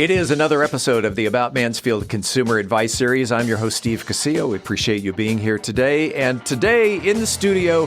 It is another episode of the About Mansfield Consumer Advice Series. I'm your host, Steve Casillo. We appreciate you being here today. And today in the studio,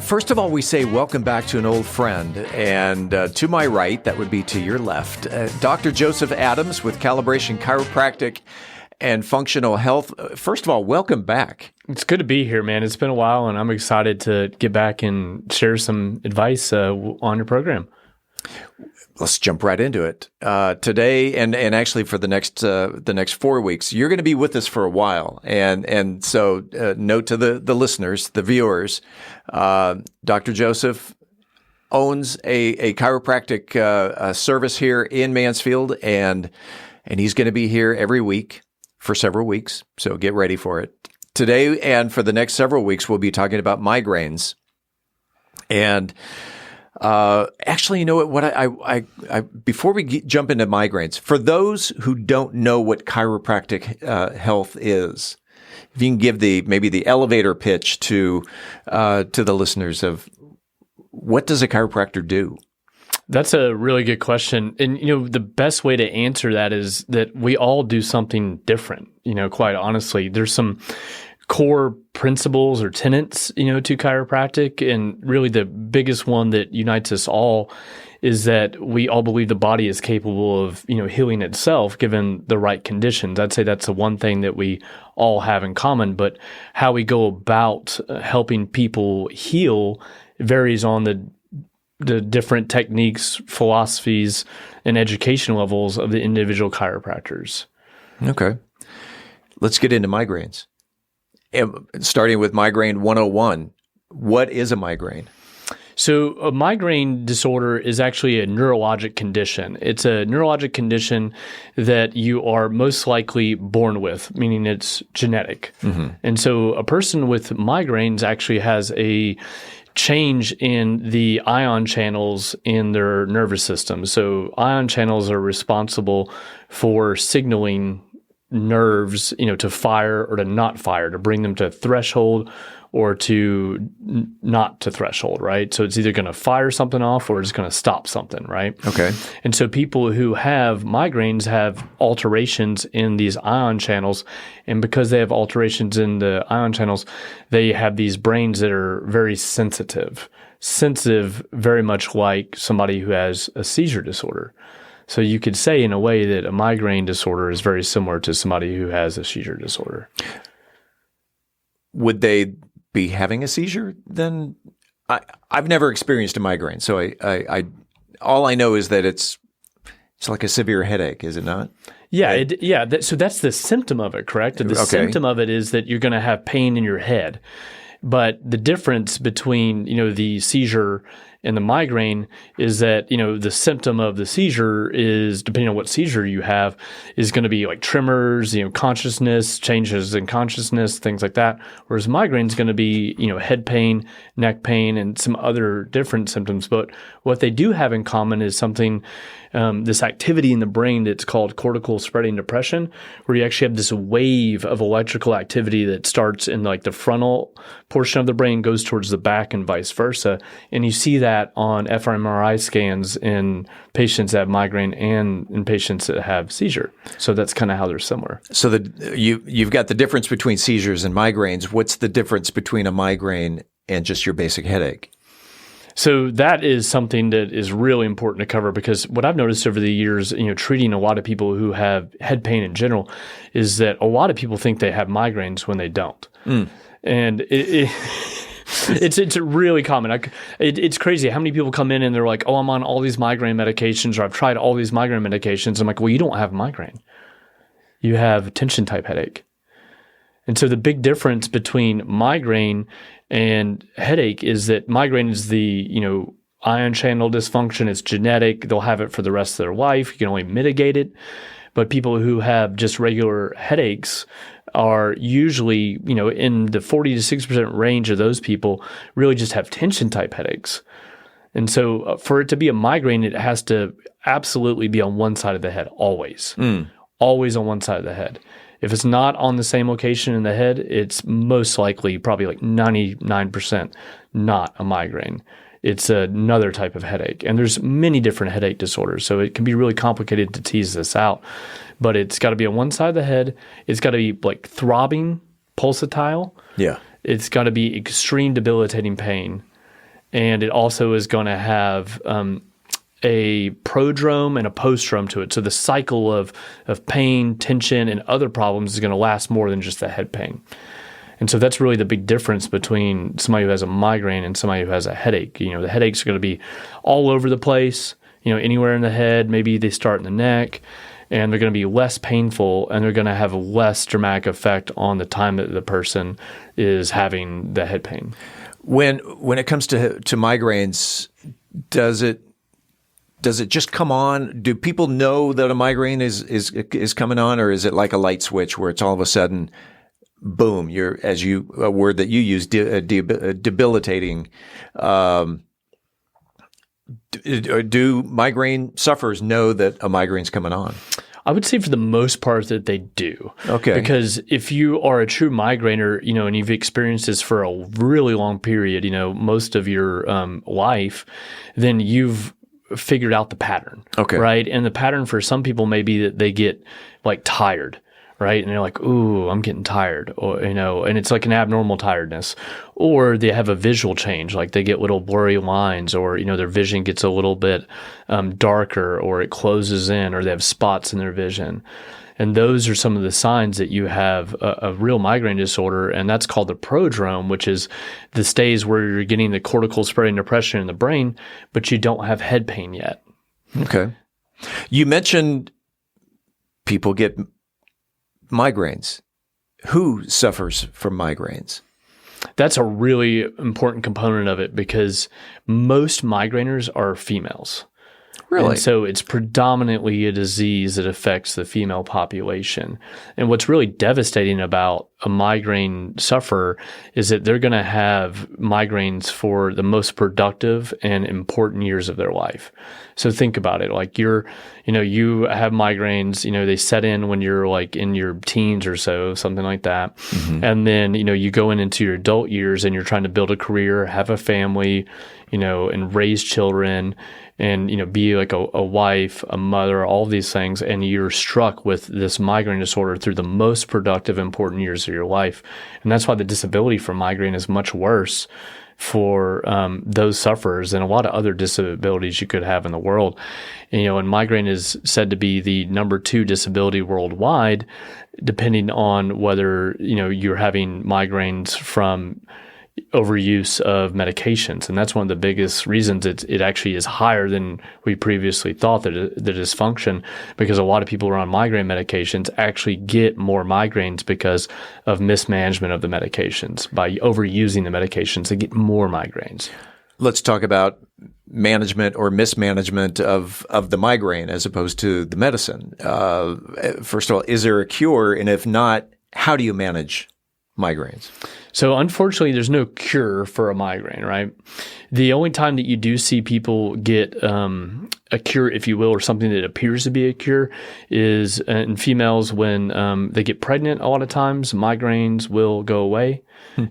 first of all, we say welcome back to an old friend. And to my right, that would be to your left, Dr. Joseph Adams with Calibration, Chiropractic, and Functional Health. First of all, welcome back. It's good to be here, man. It's been a while, and I'm excited to get back and share some advice on your program. Let's jump right into it. Today, and actually for the next 4 weeks, you're going to be with us for a while. And so note to the listeners, the viewers, Dr. Joseph owns a chiropractic service here in Mansfield, and he's going to be here every week for several weeks. So get ready for it. Today and for the next several weeks, we'll be talking about migraines. And actually, you know what? I before we jump into migraines, for those who don't know what chiropractic health is, if you can give maybe the elevator pitch to the listeners of what does a chiropractor do? That's a really good question. And, the best way to answer that is that we all do something different, quite honestly. There's some core principles or tenets, to chiropractic. And really the biggest one that unites us all is that we all believe the body is capable of, healing itself given the right conditions. I'd say that's the one thing that we all have in common, but how we go about helping people heal varies on the different techniques, philosophies, and education levels of the individual chiropractors. Okay. Let's get into migraines. Starting with Migraine 101, what is a migraine? So a migraine disorder is actually a neurologic condition. It's a neurologic condition that you are most likely born with, meaning it's genetic. Mm-hmm. And so a person with migraines actually has a change in the ion channels in their nervous system. So ion channels are responsible for signaling nerves, to fire or to not fire, to bring them to threshold or to not to threshold, right? So it's either going to fire something off or it's going to stop something, right? Okay. And so people who have migraines have alterations in these ion channels. And because they have alterations in the ion channels, they have these brains that are very sensitive, very much like somebody who has a seizure disorder. So you could say in a way that a migraine disorder is very similar to somebody who has a seizure disorder. Would they be having a seizure then? I've never experienced a migraine, so I all I know is that it's like a severe headache, is it not? Yeah, so that's the symptom of it, correct? The symptom of it is that you're going to have pain in your head. But the difference between, the seizure and the migraine is that, the symptom of the seizure is, depending on what seizure you have, is going to be like tremors, consciousness, changes in consciousness, things like that. Whereas migraine is going to be, head pain, neck pain, and some other different symptoms. But what they do have in common is something, this activity in the brain that's called cortical spreading depression, where you actually have this wave of electrical activity that starts in like the frontal portion of the brain, goes towards the back and vice versa. And you see that on fMRI scans in patients that have migraine and in patients that have seizure. So that's kind of how they're similar. So you've got the difference between seizures and migraines. What's the difference between a migraine and just your basic headache? So that is something that is really important to cover, because what I've noticed over the years, treating a lot of people who have head pain in general, is that a lot of people think they have migraines when they don't. Mm. And it's really common. It's crazy how many people come in and they're like, oh, I'm on all these migraine medications, or I've tried all these migraine medications. I'm like, well, you don't have migraine. You have tension type headache. And so the big difference between migraine and headache is that migraine is the, ion channel dysfunction. It's genetic. They'll have it for the rest of their life. You can only mitigate it. But people who have just regular headaches are usually, in the 40 to 60% range of those people really just have tension type headaches. And so for it to be a migraine, it has to absolutely be on one side of the head, always. Always on one side of the head. If it's not on the same location in the head, it's most likely, probably like 99%, not a migraine. it's another type of headache. And there's many different headache disorders, so it can be really complicated to tease this out. But it's got to be on one side of the head. It's got to be like throbbing, pulsatile. Yeah. It's got to be extreme debilitating pain. And it also is going to have a prodrome and a postdrome to it. So the cycle of pain, tension, and other problems is going to last more than just the head pain. And so that's really the big difference between somebody who has a migraine and somebody who has a headache. The headaches are going to be all over the place, anywhere in the head. Maybe they start in the neck, and they're going to be less painful, and they're going to have a less dramatic effect on the time that the person is having the head pain. When it comes to migraines, does it just come on? Do people know that a migraine is coming on, or is it like a light switch where it's all of a sudden, boom, a word that you use, debilitating? Do migraine sufferers know that a migraine's coming on? I would say for the most part that they do. Okay. Because if you are a true migrainer, and you've experienced this for a really long period, most of your life, then you've figured out the pattern. Okay. Right? And the pattern for some people may be that they get like tired. Right? And they're like, ooh, I'm getting tired, or, and it's like an abnormal tiredness. Or they have a visual change, like they get little blurry lines, or, their vision gets a little bit darker, or it closes in, or they have spots in their vision. And those are some of the signs that you have a real migraine disorder, and that's called the prodrome, which is the stage where you're getting the cortical spreading depression in the brain, but you don't have head pain yet. Okay. You mentioned people get migraines. Who suffers from migraines? That's a really important component of it because most migraineurs are females. Really? And so it's predominantly a disease that affects the female population. And what's really devastating about a migraine sufferer is that they're going to have migraines for the most productive and important years of their life. So think about it. Like you have migraines, they set in when you're like in your teens or so, something like that. Mm-hmm. And then, you go into your adult years and you're trying to build a career, have a family, and raise children and, be like a wife, a mother, all of these things. And you're struck with this migraine disorder through the most productive, important years of your life. And that's why the disability from migraine is much worse for those sufferers than a lot of other disabilities you could have in the world. And migraine is said to be the number 2 disability worldwide, depending on whether, you're having migraines from overuse of medications. And that's one of the biggest reasons it actually is higher than we previously thought, the dysfunction, because a lot of people who are on migraine medications actually get more migraines because of mismanagement of the medications. By overusing the medications, they get more migraines. Let's talk about management or mismanagement of the migraine as opposed to the medicine. First of all, is there a cure? And if not, how do you manage migraines? So unfortunately, there's no cure for a migraine, right? The only time that you do see people get a cure, if you will, or something that appears to be a cure is in females when they get pregnant. A lot of times migraines will go away.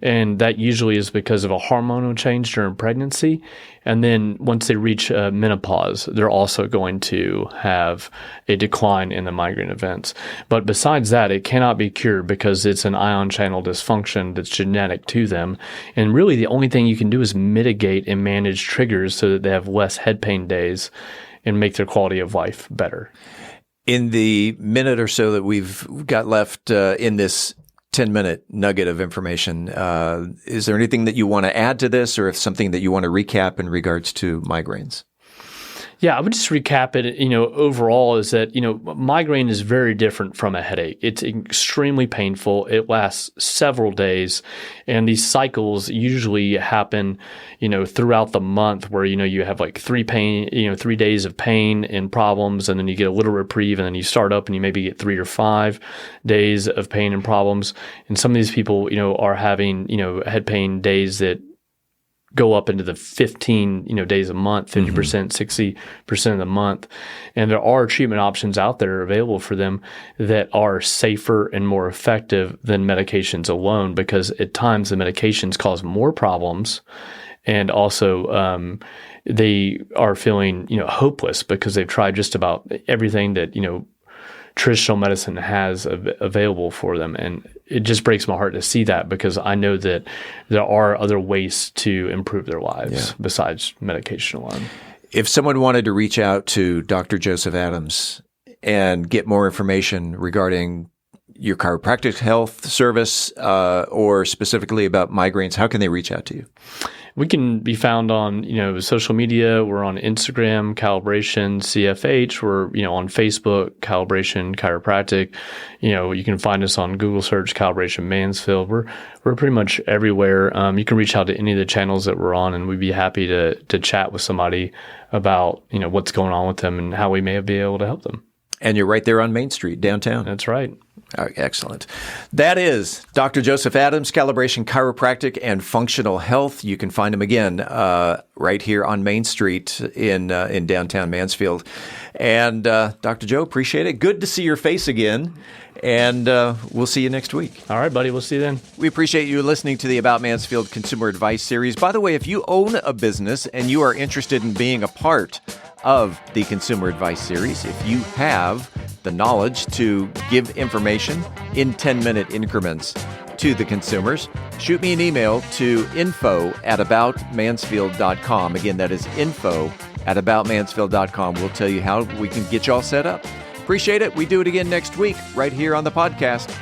And that usually is because of a hormonal change during pregnancy. And then once they reach menopause, they're also going to have a decline in the migraine events. But besides that, it cannot be cured because it's an ion channel dysfunction that's genetic to them. And really the only thing you can do is mitigate and manage triggers so that they have less head pain days and make their quality of life better. In the minute or so that we've got left in this 10-minute nugget of information, is there anything that you want to add to this, or if something that you want to recap in regards to migraines? Yeah, I would just recap it, overall is that, migraine is very different from a headache. It's extremely painful. It lasts several days. And these cycles usually happen, throughout the month where, you have like 3 days of pain and problems, and then you get a little reprieve, and then you start up and you maybe get 3 or 5 days of pain and problems. And some of these people, are having, head pain days that go up into the 15, days a month, 50%, 60% of the month. And there are treatment options out there available for them that are safer and more effective than medications alone, because at times the medications cause more problems And also, they are feeling, hopeless because they've tried just about everything that, traditional medicine has available for them. And it just breaks my heart to see that, because I know that there are other ways to improve their lives besides medication alone. If someone wanted to reach out to Dr. Joseph Adams and get more information regarding your chiropractic health service or specifically about migraines, how can they reach out to you? We can be found on, social media. We're on Instagram, Calibration, CFH. We're, on Facebook, Calibration, Chiropractic. You can find us on Google search, Calibration Mansfield. We're pretty much everywhere. You can reach out to any of the channels that we're on, and we'd be happy to chat with somebody about, what's going on with them and how we may be able to help them. And you're right there on Main Street, downtown. That's right. All right, excellent. That is Dr. Joseph Adams, Calibration Chiropractic and Functional Health. You can find him again right here on Main Street in downtown Mansfield. And Dr. Joe, appreciate it. Good to see your face again. And we'll see you next week. All right, buddy. We'll see you then. We appreciate you listening to the About Mansfield Consumer Advice Series. By the way, if you own a business and you are interested in being a part of the Consumer Advice Series, if you have the knowledge to give information in 10-minute increments to the consumers, shoot me an email to info@aboutmansfield.com. Again, that is info@aboutmansfield.com. We'll tell you how we can get you all set up. Appreciate it. We do it again next week right here on the podcast.